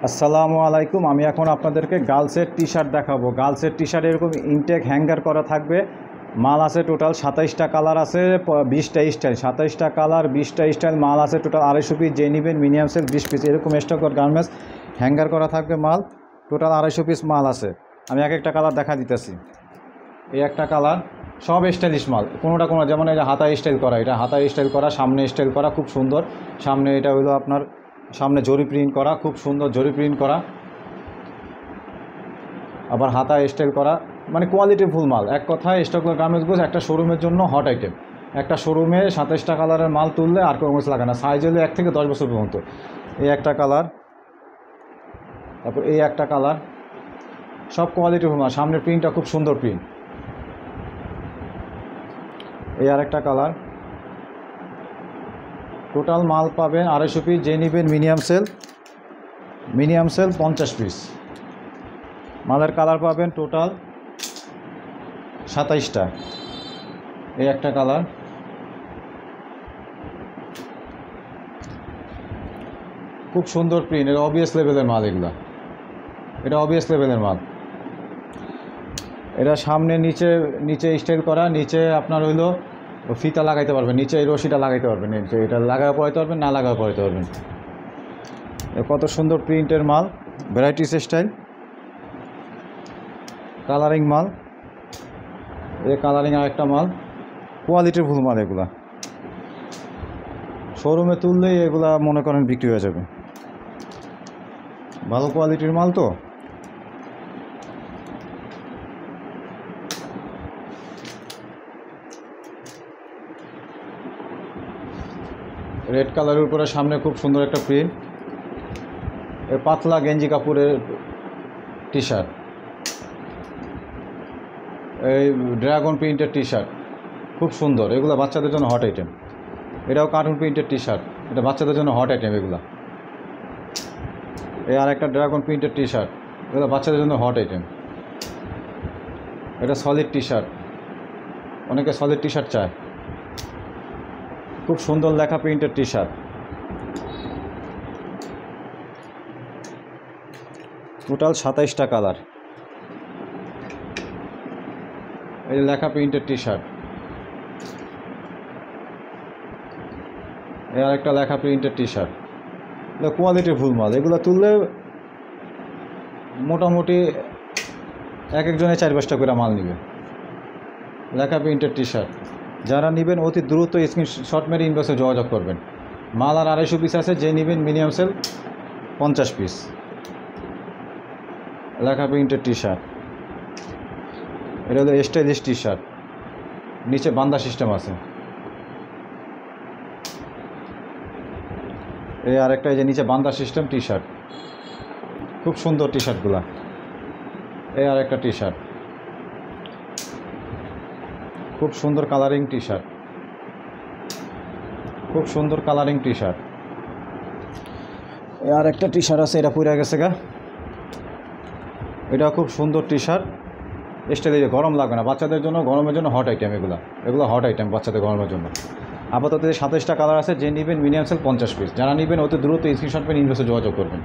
আসসালামু আলাইকুম। আমি এখন আপনাদেরকে গার্লসের টি শার্ট দেখাবো। গার্লসের টি শার্ট এরকম ইনটেক হ্যাঙ্গার করা থাকবে। মাল আছে টোটাল 27টা কালার আছে, 20টা স্টাইল। 27টা কালার, 20টা স্টাইল মাল আছে টোটাল 250 পিস। যে নেবেন মিনিমাম সেল 20 পিস এরকম স্টক গার্মেন্টস হ্যাঙ্গার করা থাকবে। মাল টোটাল 250 পিস মাল আছে। আমি এক একটা কালার দেখা দিতেছি। এই একটা কালার, সব স্টাইলিশ মাল। কোনোটা যেমন এই যে হাতা স্টাইল করা, এটা হাতা স্টাইল করা, সামনে স্টাইল করা, খুব সুন্দর। সামনে এটা হলো আপনার সামনে জরি প্রিন্ট করা, খুব সুন্দর জরি প্রিন্ট করা, আবার হাতা স্টাইল করা, মানে কোয়ালিটি ফুল মাল। এক কথায় স্টক গার্মেন্টস গুজ একটা শোরুমের জন্য হট আইটেম। একটা শোরুমে 27টা কালারের মাল তুললে আর কোনো কিছু লাগে না। সাইজ হলে 1 থেকে 10 বছর পর্যন্ত। এই একটা কালার, তারপর এই একটা কালার, সব কোয়ালিটি ফুল মাল। সামনের প্রিন্টটা খুব সুন্দর প্রিন্ট। এই আর একটা কালার। টোটাল মাল পাবেন 250 পিস। যে নেবেন মিনিমাম সেল 50 পিস। মালের কালার পাবেন টোটাল 27টা। এই একটা কালার, খুব সুন্দর প্রিন্ট। এটা অবিয়াস লেভেলের মাল। এটা অবিয়াস লেভেলের মাল। এটা সামনে নিচে স্টাইল করা, নিচে আপনার হইলো ফিতা লাগাইতে পারবেন, নিচে এই রশিটা লাগাইতে পারবেন, এটা লাগাও পড়াইতে পারবেন, না লাগাও পড়াইতে পারবেন। কত সুন্দর প্রিন্টের মাল, ভ্যারাইটিস স্টাইল, কালারিং মাল। এই কালারিং আর একটা মাল, কোয়ালিটির ফুল মাল। এগুলা শোরুমে তুললেই এগুলা মনে করেন বিক্রি হয়ে যাবে। ভালো কোয়ালিটির মাল তো। রেড কালারের উপরে সামনে খুব সুন্দর একটা প্রিন্ট। এর পাতলা গেঞ্জি কাপড়ের টি শার্ট, এই ড্রাগন প্রিন্টের টি শার্ট, খুব সুন্দর। এগুলো বাচ্চাদের জন্য হট আইটেম। এটাও কার্টুন প্রিন্টের টি শার্ট, এটা বাচ্চাদের জন্য হট আইটেম এগুলো। এই আর একটা ড্রাগন প্রিন্টের টি শার্ট, এগুলো বাচ্চাদের জন্য হট আইটেম। এটা সলিড টি শার্ট, অনেকে সলিড টি শার্ট চায়। খুব সুন্দর লেখা প্রিন্টের টি শার্ট। টোটাল 27টা কালার। এই লেখা প্রিন্টের টি শার্ট, এই আর একটা লেখা প্রিন্টের টি শার্ট। কোয়ালিটির ফুল মাল। এগুলো তুললে মোটামুটি একজনে 4-5টা করে মাল নেবে। লেখা প্রিন্টের টি শার্ট যারা নেবেন অতি দ্রুত স্ক্রিনশট মেরে ইনবক্সে যোগাযোগ করবেন। মাল আর 250 পিস আছে। যে নেবেন মিনিমাম সেল 50 পিস। লেখা প্রিন্টের টি শার্ট, এটা হলো স্টাইলিশ টি শার্ট, নিচে বান্দা সিস্টেম আছে। এই আরেকটা, এই যে নিচে বান্দা সিস্টেম টি শার্ট, খুব সুন্দর টি শার্টগুলা। এই আরেকটা টি শার্ট, খুব সুন্দর কালারিং টি শার্ট, খুব সুন্দর কালারিং টি শার্ট। আর একটা টি শার্ট আছে, এটা পুড়ে গেছে গা। এটা খুব সুন্দর টি শার্ট, স্টাইলে গরম লাগবে না। বাচ্চাদের জন্য গরমের জন্য হট আইটেম। এগুলো হট আইটেম বাচ্চাদের গরমের জন্য। আপাতত 27টা কালার আছে। যে নেবেন মিনিমাম সেল 50 পিস। যারা নেবেন অতি দ্রুত স্ক্রিনশট পেয়ে ইনবক্সে যোগাযোগ করবেন।